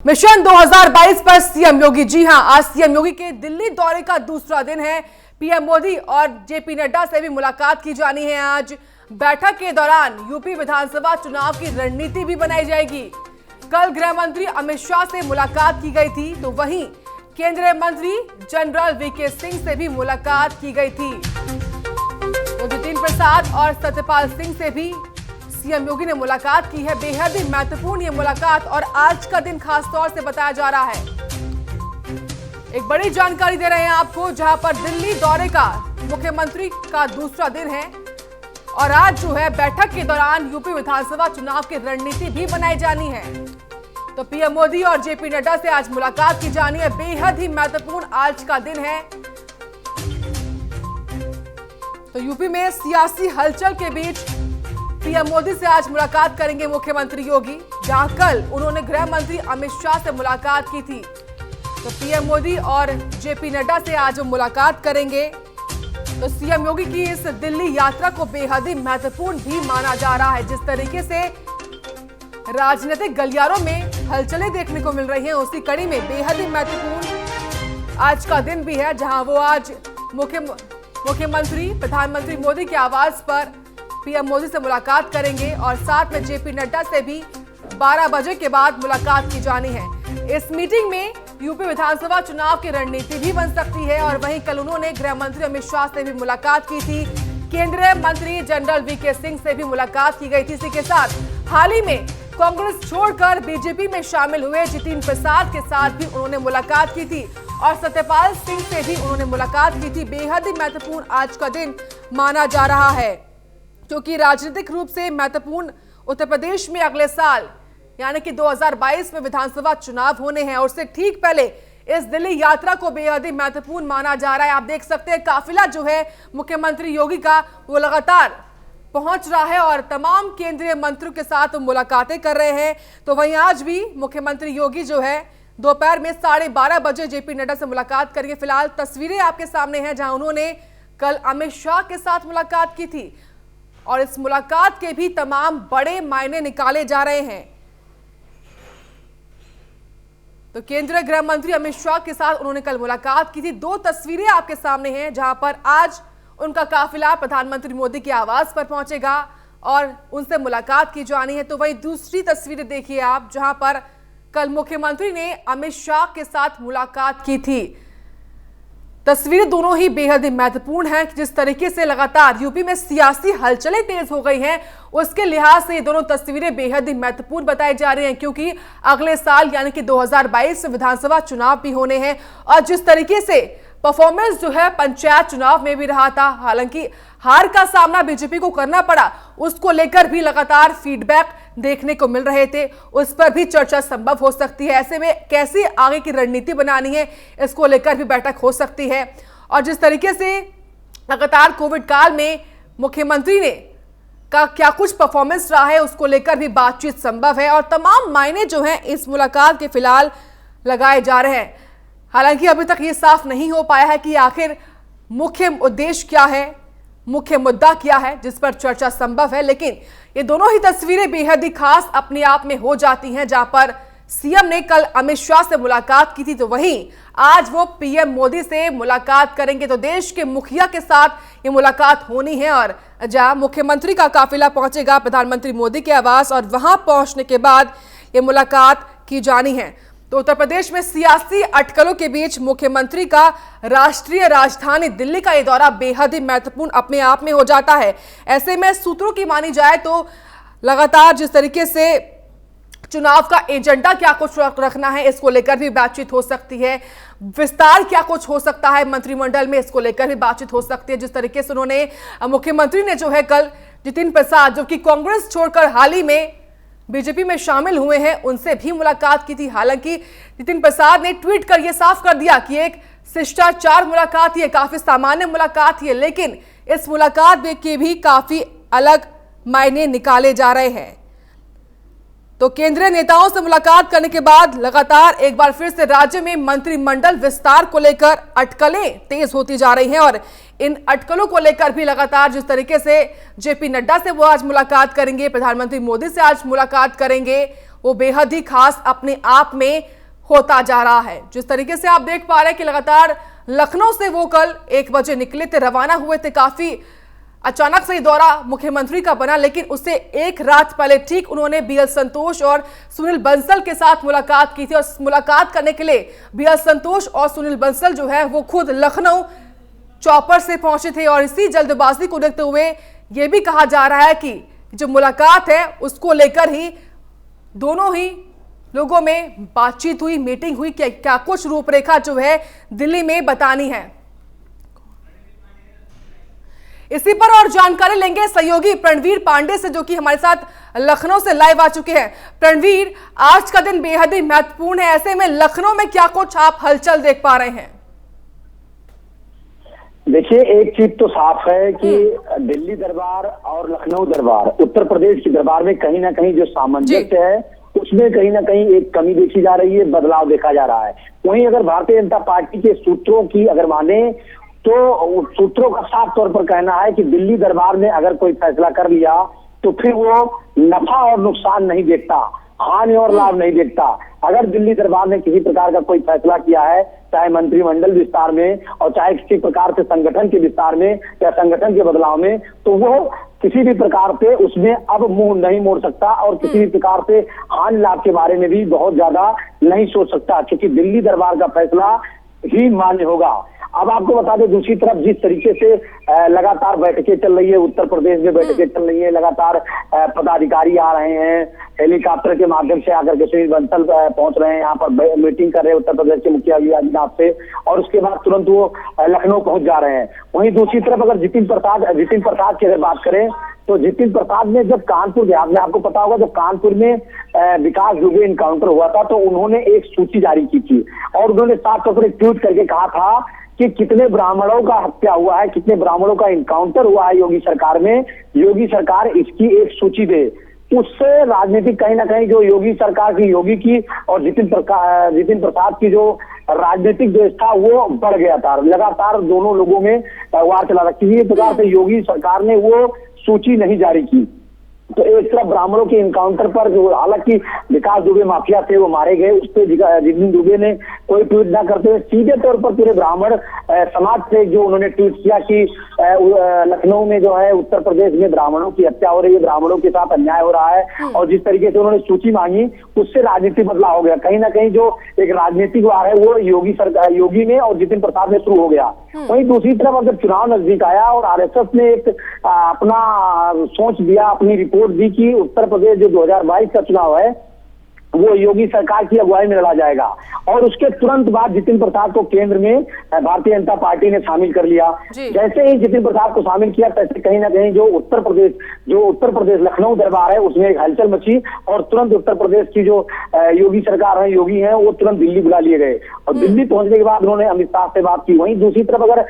Mission 2022 पर CM योगी। जी हां, आज सीएम योगी के दिल्ली दौरे का दूसरा दिन है। पीएम मोदी और जेपी नड्डा से भी मुलाकात की जानी है। आज बैठक के दौरान यूपी विधानसभा चुनाव की रणनीति भी बनाई जाएगी। कल गृह मंत्री अमित शाह से मुलाकात की गई थी, तो वहीं केंद्रीय मंत्री जनरल वीके सिंह से भी मुलाकात की गई थी। तो जितिन प्रसाद और सत्यपाल सिंह से भी सीएम योगी ने मुलाकात की है। बेहद ही महत्वपूर्ण ये मुलाकात और आज का दिन खास तौर से बताया जा रहा है। एक बड़ी जानकारी दे रहे हैं आपको, जहां पर दिल्ली दौरे का मुख्यमंत्री का दूसरा दिन है और आज जो है बैठक के दौरान यूपी विधानसभा चुनाव की रणनीति भी बनाई जानी है। तो पीएम मोदी और जेपी नड्डा से आज मुलाकात की जानी है। बेहद ही महत्वपूर्ण आज का दिन है। तो यूपी में सियासी हलचल के बीच पीएम मोदी से आज मुलाकात करेंगे मुख्यमंत्री योगी, जहां कल उन्होंने गृह मंत्री अमित शाह से मुलाकात की थी। तो पीएम मोदी और जेपी नड्डा से आज मुलाकात करेंगे। तो सीएम योगी की इस दिल्ली यात्रा को बेहद ही महत्वपूर्ण भी माना जा रहा है। जिस तरीके से राजनीतिक गलियारों में हलचलें देखने को मिल रही हैं, उसी कड़ी में बेहद ही महत्वपूर्ण आज का दिन भी है, जहां वो आज मुख्यमंत्री प्रधानमंत्री मोदी के आवास पर पीएम मोदी से मुलाकात करेंगे और साथ में जेपी नड्डा से भी 12 बजे के बाद मुलाकात की जानी है। इस मीटिंग में यूपी विधानसभा चुनाव की रणनीति भी बन सकती है। और वहीं कल उन्होंने गृह मंत्री अमित शाह से भी मुलाकात की थी। केंद्रीय मंत्री जनरल वीके सिंह से भी मुलाकात की गई थी। इसी के साथ हाल ही में कांग्रेस छोड़कर बीजेपी में शामिल हुए जितिन प्रसाद के साथ भी उन्होंने मुलाकात की थी और सत्यपाल सिंह से भी उन्होंने मुलाकात की थी। बेहद ही महत्वपूर्ण आज का दिन माना जा रहा है, क्योंकि राजनीतिक रूप से महत्वपूर्ण उत्तर प्रदेश में अगले साल यानी कि 2022 में विधानसभा चुनाव होने हैं और उससे ठीक पहले इस दिल्ली यात्रा को बेहद ही महत्वपूर्ण माना जा रहा है। आप देख सकते हैं काफिला जो है मुख्यमंत्री योगी का वो लगातार पहुंच रहा है और तमाम केंद्रीय मंत्रियों के साथ मुलाकातें कर रहे हैं। तो वहीं आज भी मुख्यमंत्री योगी जो है दोपहर में 12:30 बजे जेपी नड्डा से मुलाकात करेंगे। फिलहाल तस्वीरें आपके सामने हैं, जहां उन्होंने कल अमित शाह के साथ मुलाकात की थी और इस मुलाकात के भी तमाम बड़े मायने निकाले जा रहे हैं। तो केंद्रीय गृह मंत्री अमित शाह के साथ उन्होंने कल मुलाकात की थी। 2 तस्वीरें आपके सामने हैं, जहां पर आज उनका काफिला प्रधानमंत्री मोदी के आवास पर पहुंचेगा और उनसे मुलाकात की जानी है। तो वहीं दूसरी तस्वीरें देखिए आप, जहां पर कल मुख्यमंत्री ने अमित शाह के साथ मुलाकात की थी। तस्वीरें दोनों ही बेहद ही महत्वपूर्ण हैं। जिस तरीके से लगातार यूपी में सियासी हलचलें तेज हो गई हैं, उसके लिहाज से ये दोनों तस्वीरें बेहद ही महत्वपूर्ण बताई जा रही हैं, क्योंकि अगले साल यानी कि 2022 में विधानसभा चुनाव भी होने हैं। और जिस तरीके से परफॉर्मेंस जो है पंचायत चुनाव में भी रहा था, हालांकि हार का सामना बीजेपी को करना पड़ा, उसको लेकर भी लगातार फीडबैक देखने को मिल रहे थे। उस पर भी चर्चा संभव हो सकती है। ऐसे में कैसे आगे की रणनीति बनानी है, इसको लेकर भी बैठक हो सकती है। और जिस तरीके से लगातार कोविड काल में मुख्यमंत्री ने का क्या कुछ परफॉर्मेंस रहा है, उसको लेकर भी बातचीत संभव है। और तमाम मायने जो हैं इस मुलाकात के फिलहाल लगाए जा रहे हैं। हालांकि अभी तक ये साफ नहीं हो पाया है कि आखिर मुख्य उद्देश्य क्या है, मुख्य मुद्दा क्या है जिस पर चर्चा संभव है। लेकिन ये दोनों ही तस्वीरें बेहद ही खास अपने आप में हो जाती हैं, जहां पर सीएम ने कल अमित शाह से मुलाकात की थी, तो वहीं आज वो पीएम मोदी से मुलाकात करेंगे। तो देश के मुखिया के साथ ये मुलाकात होनी है और जहां मुख्यमंत्री का काफिला पहुंचेगा प्रधानमंत्री मोदी के आवास और वहां पहुंचने के बाद ये मुलाकात की जानी है। तो उत्तर प्रदेश में सियासी अटकलों के बीच मुख्यमंत्री का राष्ट्रीय राजधानी दिल्ली का ये दौरा बेहद ही महत्वपूर्ण अपने आप में हो जाता है। ऐसे में सूत्रों की मानी जाए तो लगातार जिस तरीके से चुनाव का एजेंडा क्या कुछ रखना है, इसको लेकर भी बातचीत हो सकती है। विस्तार क्या कुछ हो सकता है मंत्रिमंडल में, इसको लेकर भी बातचीत हो सकती है। जिस तरीके से उन्होंने मुख्यमंत्री ने जो है कल जितिन प्रसाद, जो कि कांग्रेस छोड़कर हाल ही में बीजेपी में शामिल हुए हैं, उनसे भी मुलाकात की थी। हालांकि जितिन प्रसाद ने ट्वीट कर यह साफ कर दिया कि एक शिष्टाचार मुलाकात, ये काफी सामान्य मुलाकात है, लेकिन इस मुलाकात के भी काफी अलग मायने निकाले जा रहे हैं। तो केंद्रीय नेताओं से मुलाकात करने के बाद लगातार एक बार फिर से राज्य में मंत्रिमंडल विस्तार को लेकर अटकलें तेज होती जा रही हैं और इन अटकलों को लेकर भी लगातार जिस तरीके से जेपी नड्डा से वो आज मुलाकात करेंगे, प्रधानमंत्री मोदी से आज मुलाकात करेंगे, वो बेहद ही खास अपने आप में होता जा रहा है। जिस तरीके से आप देख पा रहे हैं कि लगातार लखनऊ से वो कल 1 बजे निकले थे, रवाना हुए थे। काफी अचानक से ये दौरा मुख्यमंत्री का बना, लेकिन उससे एक रात पहले ठीक उन्होंने बीएल संतोष और सुनील बंसल के साथ मुलाकात की थी। और मुलाकात करने के लिए बीएल संतोष और सुनील बंसल जो है वो खुद लखनऊ चौपर से पहुंचे थे। और इसी जल्दबाजी को देखते हुए ये भी कहा जा रहा है कि जो मुलाकात है उसको लेकर ही दोनों ही लोगों में बातचीत हुई, मीटिंग हुई, क्या कुछ रूपरेखा जो है दिल्ली में बतानी है। इसी पर और जानकारी लेंगे सहयोगी प्रणवीर पांडे से, जो कि हमारे साथ लखनऊ से लाइव आ चुके हैं। प्रणवीर, आज का दिन बेहद ही महत्वपूर्ण है, ऐसे में लखनऊ में क्या कुछ आप हलचल देख पा रहे हैं? देखिए, एक चीज तो साफ है कि दिल्ली दरबार और लखनऊ दरबार, उत्तर प्रदेश की दरबार में कहीं ना कहीं जो सामंजस्य है उसमें कहीं ना कहीं एक कमी देखी जा रही है, बदलाव देखा जा रहा है। वहीं अगर भारतीय जनता पार्टी के सूत्रों की अगर माने तो सूत्रों का साफ तौर पर कहना है कि दिल्ली दरबार ने अगर कोई फैसला कर लिया तो फिर वो नफा और नुकसान नहीं देखता, हानि और लाभ नहीं देखता। अगर दिल्ली दरबार ने किसी प्रकार का कोई फैसला किया है, चाहे मंत्रिमंडल विस्तार में और चाहे किसी प्रकार से संगठन के विस्तार में या संगठन के बदलाव में, तो वो किसी भी प्रकार से उसमें अब मुंह नहीं मोड़ सकता और किसी भी प्रकार से हानि लाभ के बारे में भी बहुत ज्यादा नहीं सोच सकता, क्योंकि दिल्ली दरबार का फैसला ही मान्य होगा। अब आपको बता दें, दूसरी तरफ जिस तरीके से लगातार बैठकें चल रही है, उत्तर प्रदेश में बैठकें चल रही है, लगातार पदाधिकारी आ रहे हैं, हेलीकॉप्टर के माध्यम से आकर के सुनील बंसल पहुंच रहे हैं, यहाँ पर मीटिंग कर रहे हैं उत्तर प्रदेश के मुखिया योगी आदित्यनाथ से, और उसके बाद तुरंत वो लखनऊ पहुंच जा रहे हैं। वहीं दूसरी तरफ अगर जितिन प्रसाद की अगर बात करें तो जितिन प्रसाद ने जब कानपुर गया, आपको पता होगा जब कानपुर में विकास दुबे इनकाउंटर हुआ था तो उन्होंने एक सूची जारी की थी और उन्होंने साफ तौर पर एक ट्वीट करके कहा था कि कितने ब्राह्मणों का हत्या हुआ है, कितने ब्राह्मणों का इनकाउंटर हुआ है योगी सरकार में, योगी सरकार इसकी एक सूची दे। उससे राजनीतिक कहीं ना कहीं जो योगी सरकार की, योगी की और जितिन प्रसाद की जो राजनीतिक देश था वो बढ़ गया था। लगातार दोनों लोगों में वार चला था। किसी प्रकार से योगी सरकार ने वो सूची नहीं जारी की। तो एक तरफ ब्राह्मणों के इनकाउंटर पर जो, हालांकि विकास दुबे माफिया थे वो मारे गए, उस पर जितिन दुबे ने कोई ट्वीट ना करते हुए सीधे तौर पर पूरे ब्राह्मण समाज से जो उन्होंने ट्वीट किया कि लखनऊ में जो है उत्तर प्रदेश में ब्राह्मणों की हत्या हो रही है, ब्राह्मणों के साथ अन्याय हो रहा है, और जिस तरीके से उन्होंने सूची मांगी उससे राजनीतिक बदलाव हो गया। कहीं ना कहीं जो एक राजनीतिक वार है वो योगी में और जितिन प्रसाद में शुरू हो गया। वहीं दूसरी तरफ अगर चुनाव नजदीक आया और आरएसएस ने एक अपना सोच दिया, अपनी रिपोर्ट दी कि उत्तर प्रदेश जो 2022 का चुनाव है वो योगी सरकार की अगुवाई में लड़ा जाएगा, और उसके तुरंत बाद जितिन प्रसाद को केंद्र में भारतीय जनता पार्टी ने शामिल कर लिया। जैसे ही जितिन प्रसाद को शामिल किया तैसे कहीं ना कहीं जो उत्तर प्रदेश लखनऊ दरबार है उसमें एक हलचल मची और तुरंत उत्तर प्रदेश की जो योगी सरकार है, योगी है, वो तुरंत दिल्ली बुला लिए गए और दिल्ली पहुंचने के बाद उन्होंने अमित शाह से बात की। वहीं दूसरी तरफ अगर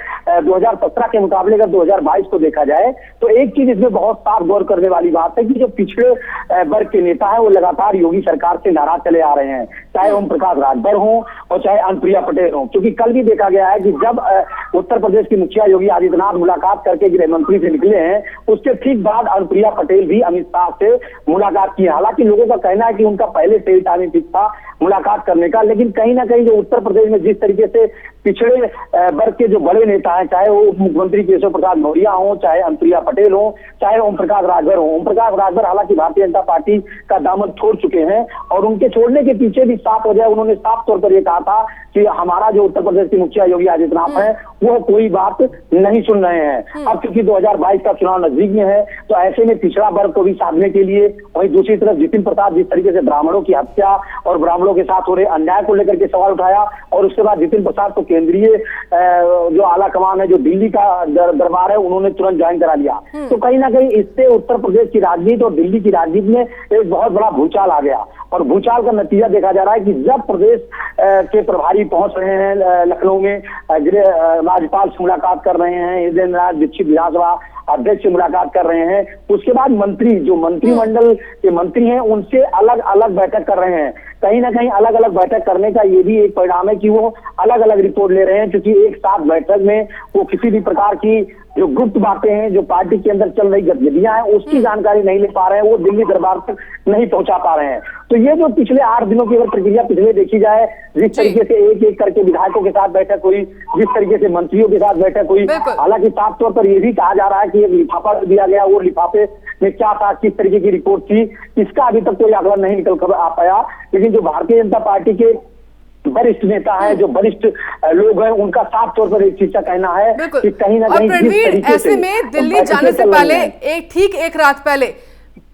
2017 के मुकाबले अगर 2022 को देखा जाए तो एक चीज इसमें बहुत साफ गौर करने वाली बात है कि जो पिछड़े वर्ग के नेता है वो लगातार योगी सरकार से नाराज चले आ रहे हैं, चाहे ओम प्रकाश राजभर हो और चाहे अनुप्रिया पटेल हो। क्योंकि कल भी देखा गया है कि जब उत्तर प्रदेश की मुखिया योगी आदित्यनाथ मुलाकात करके गृह मंत्री से निकले हैं, उसके ठीक बाद अनुप्रिया पटेल भी अमित शाह से मुलाकात की है। हालांकि लोगों का कहना है कि उनका पहले से ही टाइमिंग फिक्स था मुलाकात करने का, लेकिन कहीं ना कहीं जो उत्तर प्रदेश में जिस तरीके से पिछड़े वर्ग के जो बड़े नेता हैं, चाहे वो उप मुख्यमंत्री केशव प्रसाद मौर्य हो, चाहे अनुप्रिया पटेल हो, चाहे ओम प्रकाश राजभर हो। ओम प्रकाश राजभर हालांकि भारतीय जनता पार्टी का दामन छोड़ चुके हैं और उनके छोड़ने के पीछे भी साफ वजह, उन्होंने साफ तौर पर यह कहा था कि हमारा जो उत्तर प्रदेश की मुखिया योगी आदित्यनाथ है वो कोई बात नहीं सुन रहे हैं। अब क्योंकि 2022 का चुनाव नजदीक में है तो ऐसे में पिछड़ा वर्ग को भी साधने के लिए, वहीं दूसरी तरफ जितिन प्रसाद जिस तरीके से ब्राह्मणों की हत्या और ब्राह्मणों के साथ हो रहे अन्याय को लेकर के सवाल उठाया, और उसके बाद जितिन प्रसाद को केंद्रीय जो आला कमान है, जो दिल्ली का दरबार है, उन्होंने तुरंत ज्वाइन करा लिया। तो कहीं ना कहीं इससे उत्तर प्रदेश की राजनीति और दिल्ली की राजनीति में एक बहुत बड़ा भूचाल आ गया, और भूचाल का नतीजा देखा जा रहा है कि जब प्रदेश के प्रभारी पहुंच रहे हैं लखनऊ में, राज्यपाल से मुलाकात कर रहे हैं, हृदय दीक्षित विधानसभा अध्यक्ष से मुलाकात कर रहे हैं, उसके बाद मंत्री जो मंत्रिमंडल के मंत्री हैं उनसे अलग अलग बैठक कर रहे हैं। कहीं ना कहीं अलग अलग बैठक करने का ये भी एक परिणाम है कि वो अलग अलग रिपोर्ट ले रहे हैं, क्योंकि एक साथ बैठक में वो किसी भी प्रकार की जो गुप्त बातें हैं, जो पार्टी के अंदर चल रही गतिविधियां हैं, उसकी जानकारी नहीं ले पा रहे हैं, वो दिल्ली दरबार तक नहीं पहुंचा पा रहे हैं। तो ये जो पिछले 8 दिनों की अगर प्रक्रिया पिछले देखी जाए, जिस तरीके से एक एक करके विधायकों के साथ बैठक हुई, जिस तरीके से मंत्रियों के साथ बैठक हुई, हालांकि साफ तौर पर यह भी कहा जा रहा है कि एक लिफाफा दिया गया, वो लिफाफे में क्या था, किस तरीके की रिपोर्ट थी, इसका अभी तक कोई आंकड़ा नहीं निकल कर आ पाया। लेकिन जो भारतीय जनता पार्टी के वरिष्ठ नेता है, जो वरिष्ठ लोग हैं, उनका साफ तौर पर एक चीज का कहना है कि कहीं ना कहीं रणवीर, ऐसे में दिल्ली जाने से पहले एक रात पहले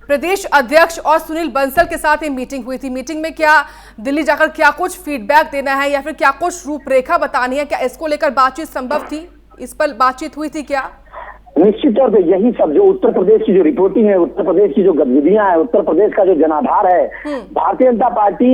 प्रदेश अध्यक्ष और सुनील बंसल के साथ ये मीटिंग हुई थी। मीटिंग में क्या दिल्ली जाकर क्या कुछ फीडबैक देना है या फिर क्या कुछ रूपरेखा बतानी है, क्या इसको लेकर बातचीत संभव थी? इस पर बातचीत हुई थी क्या? निश्चित तौर पे यही सब जो उत्तर प्रदेश की जो रिपोर्टिंग है, उत्तर प्रदेश की जो गतिविधियां हैं, उत्तर प्रदेश का जो जनाधार है, भारतीय जनता पार्टी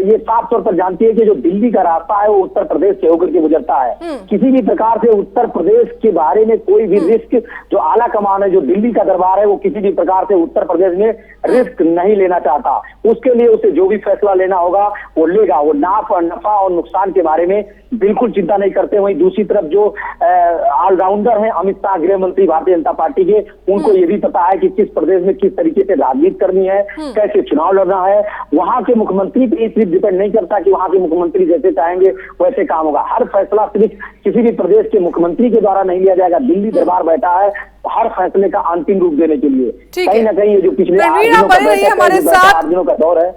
ये साफ तौर पर जानती है कि जो दिल्ली का रास्ता है वो उत्तर प्रदेश से होकर के गुजरता है। किसी भी प्रकार से उत्तर प्रदेश के बारे में कोई भी रिस्क, जो आला कमान है, जो दिल्ली का दरबार है, वो किसी भी प्रकार से उत्तर प्रदेश में रिस्क नहीं लेना चाहता। उसके लिए उसे जो भी फैसला लेना होगा वो लेगा। वो नफा और नुकसान के बारे में बिल्कुल चिंता नहीं करते। वहीं दूसरी तरफ जो ऑलराउंडर हैं अमित शाह, गृह मंत्री भारतीय जनता पार्टी के, उनको ये भी पता है कि किस प्रदेश में किस तरीके से राजनीति करनी है, कैसे चुनाव लड़ना है। वहां के मुख्यमंत्री पे सिर्फ डिपेंड नहीं करता कि वहां के मुख्यमंत्री जैसे चाहेंगे वैसे काम होगा। हर फैसला सिर्फ किसी भी प्रदेश के मुख्यमंत्री के द्वारा नहीं लिया जाएगा। दिल्ली दरबार बैठा है हर फैसले का अंतिम रूप देने के लिए। कहीं ना कहीं ये जो पिछले 8 दिनों का दौर है।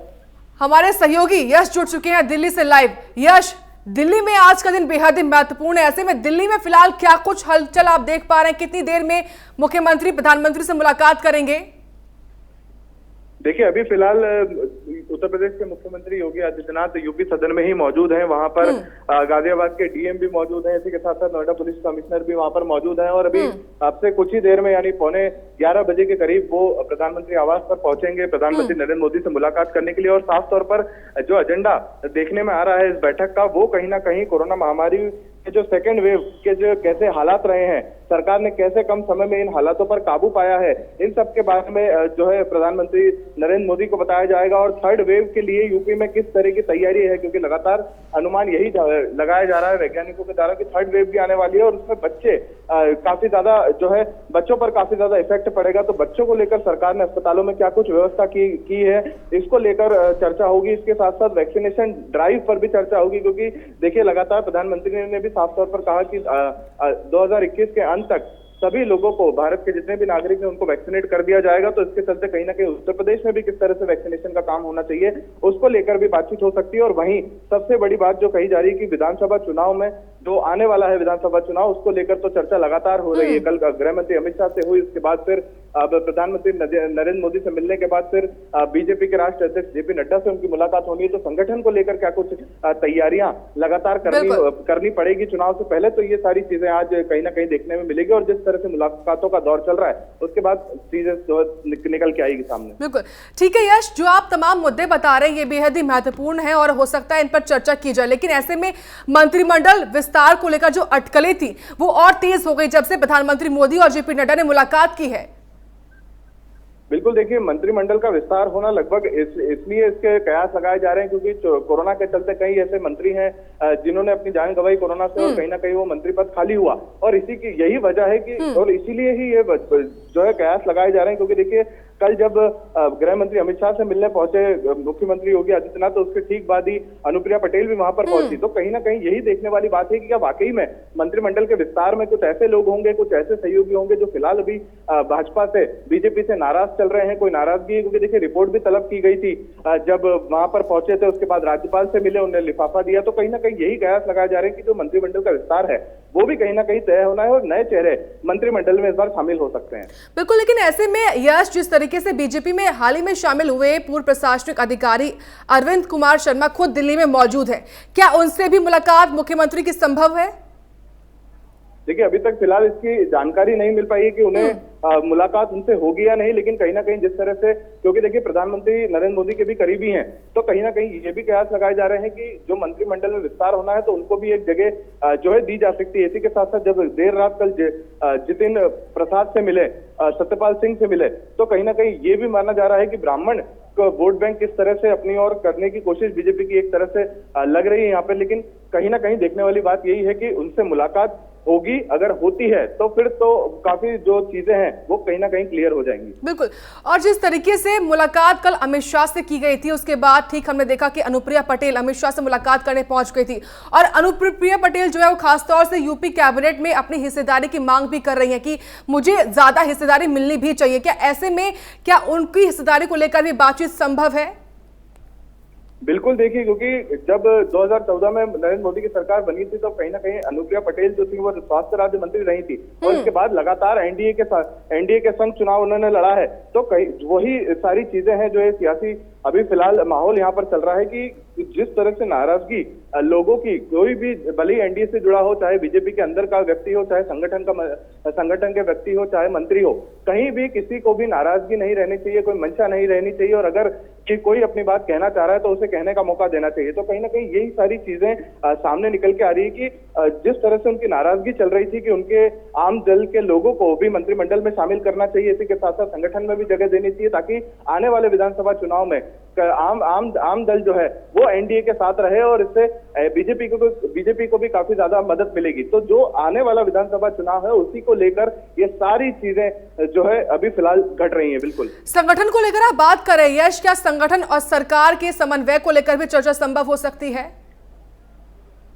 हमारे सहयोगी यश जुड़ चुके हैं दिल्ली से लाइव। यश, दिल्ली में आज का दिन बेहद ही महत्वपूर्ण है। ऐसे में दिल्ली में फिलहाल क्या कुछ हलचल आप देख पा रहे हैं? कितनी देर में मुख्यमंत्री प्रधानमंत्री से मुलाकात करेंगे? देखिए, अभी फिलहाल उत्तर प्रदेश के मुख्यमंत्री योगी आदित्यनाथ यूपी सदन में ही मौजूद हैं। वहां पर गाजियाबाद के डीएम भी मौजूद हैं। इसी के साथ साथ नोएडा पुलिस कमिश्नर भी वहां पर मौजूद हैं। और अभी अब से कुछ ही देर में यानी 11:15 बजे के करीब वो प्रधानमंत्री आवास पर पहुंचेंगे प्रधानमंत्री नरेंद्र मोदी से मुलाकात करने के लिए। और साफ तौर पर जो एजेंडा देखने में आ रहा है इस बैठक का, वो कहीं ना कहीं कोरोना महामारी के जो सेकेंड वेव के जो कैसे हालात रहे हैं, सरकार ने कैसे कम समय में इन हालातों पर काबू पाया है, इन सब के बारे में जो है प्रधानमंत्री नरेंद्र मोदी को बताया जाएगा। और थर्ड वेव के लिए यूपी में किस तरह की तैयारी है, क्योंकि लगातार अनुमान यही लगाया जा रहा है वैज्ञानिकों के द्वारा कि थर्ड वेव भी आने वाली है और उसमें बच्चे काफी ज्यादा जो है बच्चों पर काफी ज्यादा इफेक्ट पड़ेगा। तो बच्चों को लेकर सरकार ने अस्पतालों में क्या कुछ व्यवस्था की है, इसको लेकर चर्चा होगी। इसके साथ साथ वैक्सीनेशन ड्राइव पर भी चर्चा होगी, क्योंकि देखिए लगातार प्रधानमंत्री ने भी साफ तौर पर कहा कि 2021 के अंत तक सभी लोगों को, भारत के जितने भी नागरिक हैं उनको वैक्सीनेट कर दिया जाएगा। तो इसके चलते कहीं ना कहीं उत्तर प्रदेश में भी किस तरह से वैक्सीनेशन का काम होना चाहिए, उसको लेकर भी बातचीत हो सकती है। और वहीं सबसे बड़ी बात जो कही जा रही है कि विधानसभा चुनाव में जो आने वाला है विधानसभा चुनाव, उसको लेकर तो चर्चा लगातार हो रही है। कल गृह मंत्री अमित शाह से हुई, उसके बाद फिर प्रधानमंत्री नरेंद्र मोदी से मिलने के बाद फिर बीजेपी के राष्ट्रीय अध्यक्ष जेपी नड्डा से उनकी मुलाकात होनी है। तो संगठन को लेकर क्या कुछ तैयारियां लगातार करनी पड़ेगी चुनाव से पहले। तो ये सारी चीजें आज कहीं ना कहीं देखने में मिलेगी। और जिस तरह से मुलाकातों का दौर चल रहा है, उसके बाद चीजें निकल के आएगी सामने। बिल्कुल ठीक है यश, जो आप तमाम मुद्दे बता रहे हैं ये बेहद ही महत्वपूर्ण है और हो सकता है इन पर चर्चा की जाए। लेकिन ऐसे में मंत्रिमंडल विस्तार को लेकर जो अटकलें थी वो और तेज हो गई जब से प्रधानमंत्री मोदी और जेपी नड्डा ने मुलाकात की है। बिल्कुल, देखिए मंत्रिमंडल का विस्तार होना लगभग इसलिए इसके कयास लगाए जा रहे हैं क्योंकि कोरोना के चलते कई ऐसे मंत्री हैं जिन्होंने अपनी जान गंवाई कोरोना से, और कहीं ना कहीं वो मंत्री पद खाली हुआ। और इसी की यही वजह है कि और इसीलिए ही ये जो है कयास लगाए जा रहे हैं। क्योंकि देखिए कल जब गृह मंत्री अमित शाह से मिलने पहुंचे मुख्यमंत्री योगी आदित्यनाथ, तो उसके ठीक बाद ही अनुप्रिया पटेल भी वहां पर पहुंची। तो कहीं ना कहीं यही देखने वाली बात है कि क्या वाकई में मंत्रिमंडल के विस्तार में कुछ ऐसे लोग होंगे, कुछ ऐसे सहयोगी होंगे जो फिलहाल अभी भाजपा से, बीजेपी से नाराज चल रहे हैं। कोई नाराजगी है क्योंकि देखिए रिपोर्ट भी तलब की गई थी जब वहां पर पहुंचे थे, उसके बाद राज्यपाल से मिले, उन्हें लिफाफा दिया। तो कहीं ना कहीं यही कयास लगाए जा रहे हैं कि जो मंत्रिमंडल का विस्तार है वो भी कहीं ना कहीं तय होना है और नए चेहरे मंत्रिमंडल में इस बार शामिल हो सकते हैं। बिल्कुल, लेकिन ऐसे में यश, जिस तरीके से बीजेपी में हाल ही में शामिल हुए पूर्व प्रशासनिक अधिकारी अरविंद कुमार शर्मा खुद दिल्ली में मौजूद है, क्या उनसे भी मुलाकात मुख्यमंत्री की संभव है? देखिए अभी तक फिलहाल इसकी जानकारी नहीं मिल पाई है कि उन्हें मुलाकात उनसे होगी या नहीं, लेकिन कहीं ना कहीं जिस तरह से, क्योंकि देखिए प्रधानमंत्री नरेंद्र मोदी के भी करीबी हैं, तो कहीं ना कहीं ये भी कयास लगाए जा रहे हैं कि जो मंत्रिमंडल में विस्तार होना है तो उनको भी एक जगह जो है दी जा सकती है। इसी के साथ साथ जब देर रात कल जितिन प्रसाद से मिले, सत्यपाल सिंह से मिले, तो कहीं ना कहीं ये भी माना जा रहा है कि ब्राह्मण वोट बैंक किस तरह से अपनी ओर करने की कोशिश बीजेपी की एक तरह से लग रही है यहाँ पे। लेकिन कहीं ना कहीं देखने वाली बात यही है कि उनसे मुलाकात होगी, अगर होती है तो फिर तो काफी जो चीजें हैं वो कहीं ना कहीं क्लियर हो जाएंगी। बिल्कुल। और जिस तरीके से मुलाकात कल अमित शाह से की गई थी, उसके बाद ठीक हमने देखा कि अनुप्रिया पटेल अमित शाह से मुलाकात करने पहुंच गई थी, और अनुप्रिया पटेल जो है वो खासतौर से यूपी कैबिनेट में अपनी हिस्सेदारी की मांग भी कर रही है कि मुझे ज्यादा हिस्सेदारी मिलनी भी चाहिए। क्या ऐसे में क्या उनकी हिस्सेदारी को लेकर भी बातचीत संभव है? बिल्कुल, देखिए क्योंकि जब 2014 में नरेंद्र मोदी की सरकार बनी थी तो कहीं ना कहीं अनुप्रिया पटेल जो थी वो स्वास्थ्य राज्य मंत्री रही थी, और इसके बाद लगातार एनडीए के संग चुनाव उन्होंने लड़ा है। तो कई वही सारी चीजें हैं जो ये सियासी अभी फिलहाल माहौल यहाँ पर चल रहा है कि जिस तरह से नाराजगी लोगों की, कोई भी भले एनडीए से जुड़ा हो, चाहे बीजेपी के अंदर का व्यक्ति हो, चाहे संगठन के व्यक्ति हो, चाहे मंत्री हो, कहीं भी किसी को भी नाराजगी नहीं रहनी चाहिए, कोई मंशा नहीं रहनी चाहिए, और अगर कि कोई अपनी बात कहना चाह रहा है तो उसे कहने का मौका देना चाहिए। तो कहीं ना कहीं यही सारी चीजें सामने निकल के आ रही है कि जिस तरह से उनकी नाराजगी चल रही थी कि उनके आम दल के लोगों को भी मंत्रिमंडल में शामिल करना चाहिए, इसी के साथ साथ संगठन में भी जगह देनी चाहिए, ताकि आने वाले विधानसभा चुनाव में आम दल जो है वो एनडीए के साथ रहे, और इससे बीजेपी को भी काफी ज्यादा मदद मिलेगी। तो जो आने वाला विधानसभा चुनाव है उसी को लेकर ये सारी चीजें जो है अभी फिलहाल घट रही हैं। बिल्कुल, संगठन को लेकर आप बात कर रहे हैं यश, क्या संगठन और सरकार के समन्वय को लेकर भी चर्चा संभव हो सकती है?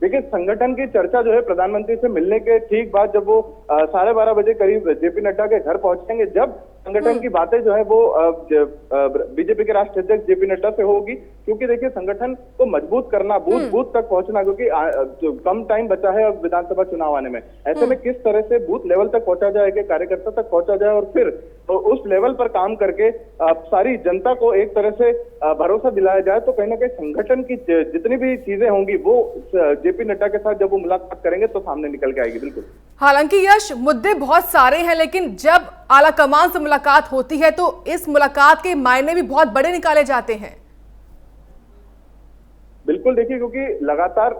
देखिए, संगठन की चर्चा जो है प्रधानमंत्री से मिलने के ठीक बाद जब वो 12:30 बजे करीब जेपी नड्डा के घर पहुंचेंगे, जब संगठन की बातें जो है वो बीजेपी के राष्ट्रीय अध्यक्ष जेपी नड्डा से होगी। क्योंकि देखिए संगठन को मजबूत करना, बूथ तक पहुंचना, क्योंकि कम टाइम बचा है अब विधानसभा चुनाव आने में, ऐसे में किस तरह से बूथ लेवल तक पहुंचा जाए, कि कार्यकर्ता तक पहुंचा जाए, और फिर उस लेवल पर काम करके सारी जनता को एक तरह से भरोसा दिलाया जाए। तो कहीं ना कहीं संगठन की जितनी भी चीजें होंगी वो जेपी नड्डा के साथ जब वो मुलाकात करेंगे तो सामने निकल के आएगी। बिल्कुल, हालांकि यश मुद्दे बहुत सारे हैं, लेकिन जब आला कमान से मुलाकात होती है तो इस मुलाकात के मायने भी बहुत बड़े निकाले जाते हैं। बिल्कुल, देखिए क्योंकि लगातार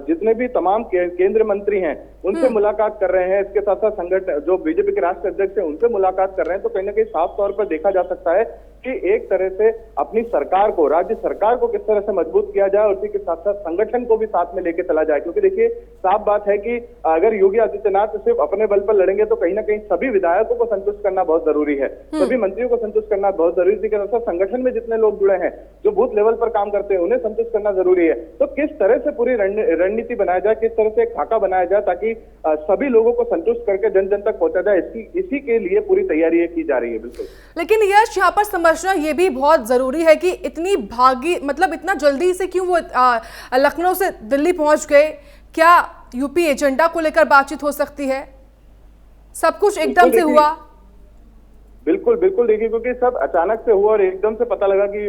जितने भी तमाम केंद्र मंत्री हैं उनसे मुलाकात कर रहे हैं, इसके साथ साथ संगठन जो बीजेपी के राष्ट्रीय अध्यक्ष हैं उनसे मुलाकात कर रहे हैं, तो कहीं ना कहीं साफ तौर पर देखा जा सकता है कि एक तरह से अपनी सरकार को, राज्य सरकार को किस तरह से मजबूत किया जाए, और उसी के साथ साथ संगठन को भी साथ में लेके चला जाए। क्योंकि देखिए साफ बात है कि अगर योगी आदित्यनाथ सिर्फ अपने बल पर लड़ेंगे तो कहीं ना कहीं सभी विधायकों को संतुष्ट करना बहुत जरूरी है, सभी मंत्रियों को संतुष्ट करना बहुत जरूरी है, इसी के साथ साथ संगठन में जितने लोग जुड़े हैं, जो बूथ लेवल पर काम करते हैं, उन्हें संतुष्ट करना जरूरी है। तो किस तरह से पूरी रणनीति बनाया जाए, किस तरह से एक खाका बनाया जाए ताकि सभी लोगों को संतुष्ट करके जन जन तक पहुंचा जाए, इसी के लिए पूरी तैयारी की जा रही है। बिल्कुल, लेकिन यश यहाँ पर समझना ये भी बहुत जरूरी है कि इतनी भागी, मतलब इतना जल्दी से क्यों वो लखनऊ से दिल्ली पहुंच गए? क्या यूपी एजेंडा को लेकर बातचीत हो सकती है? सब कुछ एकदम से हुआ? बिल्कुल, देखिए क्योंकि सब अचानक से हुआ और एकदम से पता लगा कि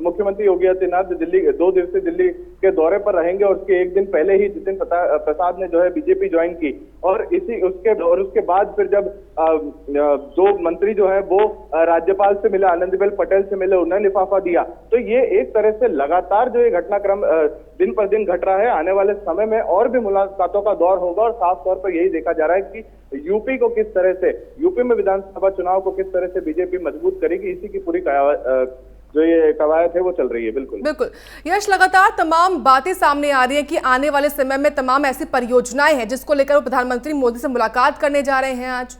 मुख्यमंत्री योगी आदित्यनाथ दिल्ली 2 दिवसीय दिल्ली के दौरे पर रहेंगे, और उसके एक दिन पहले ही जितिन प्रसाद ने जो है बीजेपी ज्वाइन की, और उसके बाद फिर जब 2 मंत्री जो है वो राज्यपाल से मिले, आनंदीबेन पटेल से मिले, उन्हें लिफाफा दिया। तो ये एक तरह से लगातार जो ये घटनाक्रम दिन पर दिन घट रहा है। आने वाले समय में और भी मुलाकातों का दौर होगा, और साफ तौर पर यही देखा जा रहा है कि यूपी को किस तरह से, यूपी में विधानसभा चुनाव को किस तरह से बीजेपी मजबूत करेगी, इसी की पूरी जो ये कवायद है वो चल रही है। बिल्कुल यश, लगातार तमाम बातें सामने आ रही है कि आने वाले समय में तमाम ऐसी परियोजनाएं हैं जिसको लेकर वो प्रधानमंत्री मोदी से मुलाकात करने जा रहे हैं आज।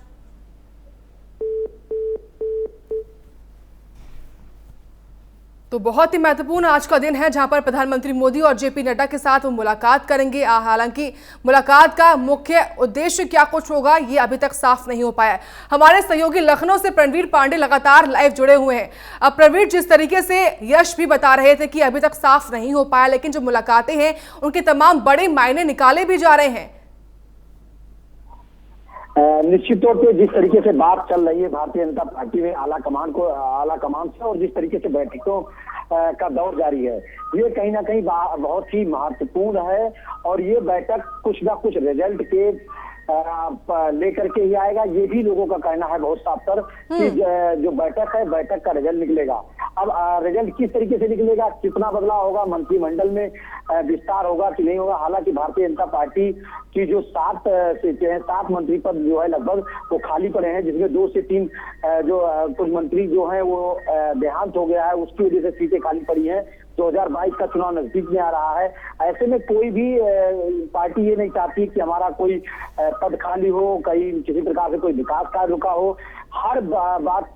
तो बहुत ही महत्वपूर्ण आज का दिन है जहां पर प्रधानमंत्री मोदी और जेपी नड्डा के साथ वो मुलाकात करेंगे। हालांकि मुलाकात का मुख्य उद्देश्य क्या कुछ होगा ये अभी तक साफ नहीं हो पाया है। हमारे सहयोगी लखनऊ से प्रणवीर पांडे लगातार लाइव जुड़े हुए हैं। अब प्रणवीर, जिस तरीके से यश भी बता रहे थे कि अभी तक साफ नहीं हो पाया, लेकिन जो मुलाकातें हैं उनके तमाम बड़े मायने निकाले भी जा रहे हैं। निश्चित तौर पे जिस तरीके से बात चल रही है भारतीय जनता पार्टी में आला कमान से, और जिस तरीके से बैठकों का दौर जारी है, ये कहीं ना कहीं बहुत ही महत्वपूर्ण है, और ये बैठक कुछ ना कुछ रिजल्ट के लेकर के ही आएगा, ये भी लोगों का कहना है बहुत साफ तर कि जो बैठक है, बैठक का रिजल्ट निकलेगा। अब रिजल्ट किस तरीके से निकलेगा, कितना बदलाव होगा, मंत्रिमंडल में विस्तार होगा कि नहीं होगा। हालांकि भारतीय जनता पार्टी की जो 7 सीटें हैं, 7 मंत्री पद जो है लगभग वो खाली पड़े हैं, जिसमें 2 से 3 जो कुछ मंत्री जो है वो देहांत हो गया है, उसकी वजह से सीटें खाली पड़ी हैं। 2022 का चुनाव नजदीक में आ रहा है। ऐसे में कोई भी पार्टी ये नहीं चाहती कि हमारा कोई पद खाली हो, कहीं किसी प्रकार से कोई विकास कार्य रुका हो। हर बात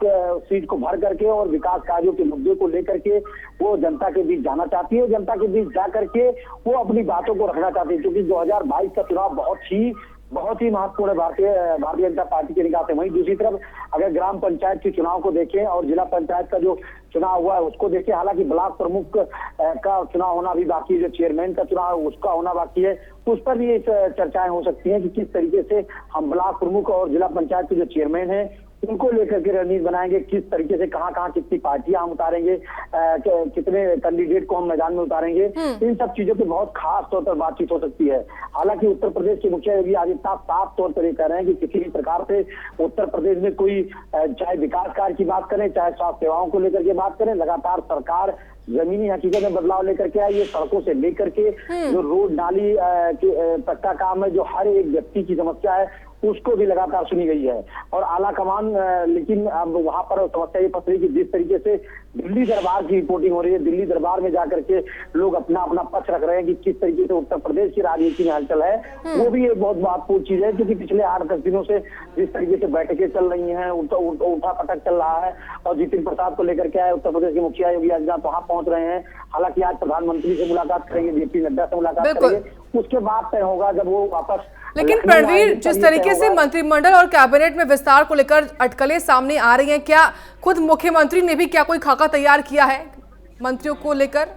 सीट को भर करके और विकास कार्यों के मुद्दे को लेकर के वो जनता के बीच जाना चाहती है। जनता के बीच जा करके वो अपनी बातों को रखना चाहती है, क्योंकि 2022 का चुनाव बहुत ही महत्वपूर्ण है भारतीय जनता पार्टी के निगाह से। वहीं दूसरी तरफ अगर ग्राम पंचायत के चुनाव को देखें और जिला पंचायत का जो चुनाव हुआ है उसको देखें, हालांकि ब्लॉक प्रमुख का चुनाव होना भी बाकी है, जो चेयरमैन का चुनाव है उसका होना बाकी है, उस पर भी चर्चाएं हो सकती हैं कि किस तरीके से हम ब्लॉक प्रमुख और जिला पंचायत के जो चेयरमैन है उनको लेकर के रणनीति बनाएंगे, किस तरीके से कहां कितनी पार्टियां हम उतारेंगे, कितने कैंडिडेट को हम मैदान में उतारेंगे। इन सब चीजों पे बहुत खास तौर पर बातचीत हो सकती है। हालांकि उत्तर प्रदेश के मुखिया योगी आदित्यनाथ साफ तौर पर ये कह रहे हैं कि किसी भी प्रकार से उत्तर प्रदेश में कोई चाहे विकास कार्य की बात करें, चाहे स्वास्थ्य सेवाओं को लेकर के बात करें, लगातार सरकार जमीनी हकीकत में बदलाव लेकर के आई। ये सड़कों से लेकर के जो रोड नाली तक का काम है, जो हर एक व्यक्ति की समस्या है उसको भी लगातार सुनी गई है। और आला कमान लेकिन अब वहां पर समस्या ये फंस रही कि जिस तरीके से दिल्ली दरबार की रिपोर्टिंग हो रही है, दिल्ली दरबार में जाकर के लोग अपना पक्ष रख रहे हैं कि किस तरीके से उत्तर प्रदेश की राजनीति में हलचल है, वो भी एक बहुत महत्वपूर्ण चीज है। क्योंकि पिछले 8-10 दिनों से जिस तरीके से बैठकें चल रही हैं, उठा पटक चल रहा है और जितिन प्रसाद को लेकर के आए उत्तर प्रदेश के मुखिया योगी आदित्यनाथ वहां पहुंच रहे हैं। हालांकि आज प्रधानमंत्री से मुलाकात करेंगे, जेपी नड्डा से मुलाकात करेंगे, उसके बाद तय होगा जब वो वापस। लेकिन रणवीर, जिस तरीके से मंत्रिमंडल और कैबिनेट में विस्तार को लेकर अटकलें सामने आ रही हैं, क्या खुद मुख्यमंत्री ने भी क्या कोई खाका तैयार किया है मंत्रियों को लेकर?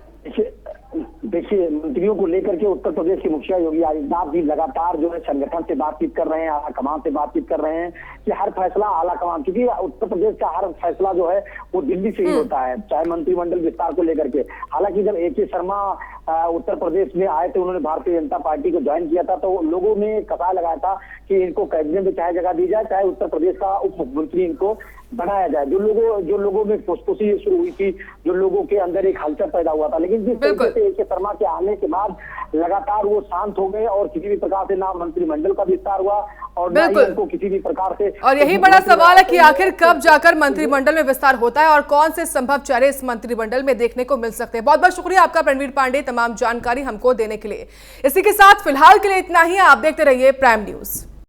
देखिए, मंत्रियों को लेकर के उत्तर प्रदेश के मुखिया योगी आदित्यनाथ भी लगातार जो है संगठन से बातचीत कर रहे हैं, आला कमान से बातचीत कर रहे हैं कि हर फैसला आला कमान, क्योंकि उत्तर प्रदेश का हर फैसला जो है वो दिल्ली से ही होता है, चाहे मंत्रिमंडल विस्तार को लेकर के। हालांकि जब AK शर्मा उत्तर प्रदेश में आए थे, उन्होंने भारतीय जनता पार्टी को ज्वाइन किया था, तो लोगों ने कतार लगाया था कि इनको कैबिनेट में चाहे जगह दी जाए, चाहे उत्तर प्रदेश का उप मुख्यमंत्री इनको बनाया जाए। जो लोगों में फुसफुसी शुरू हुई थी, जो लोगों के अंदर एक हलचल पैदा हुआ था, लेकिन जिस तरीके से AK शर्मा के आने के बाद लगातार वो शांत हो गए और किसी भी प्रकार से ना मंत्रिमंडल का विस्तार हुआ और ना ही उनको किसी भी प्रकार से। और यही बड़ा सवाल है कि आखिर कब जाकर मंत्रिमंडल में विस्तार होता है और कौन से संभव चेहरे इस मंत्रिमंडल में देखने को मिल सकते हैं। बहुत बहुत शुक्रिया आपका रणवीर पांडे, तमाम जानकारी हमको देने के लिए। इसी के साथ फिलहाल के लिए इतना ही। आप देखते रहिए प्राइम न्यूज।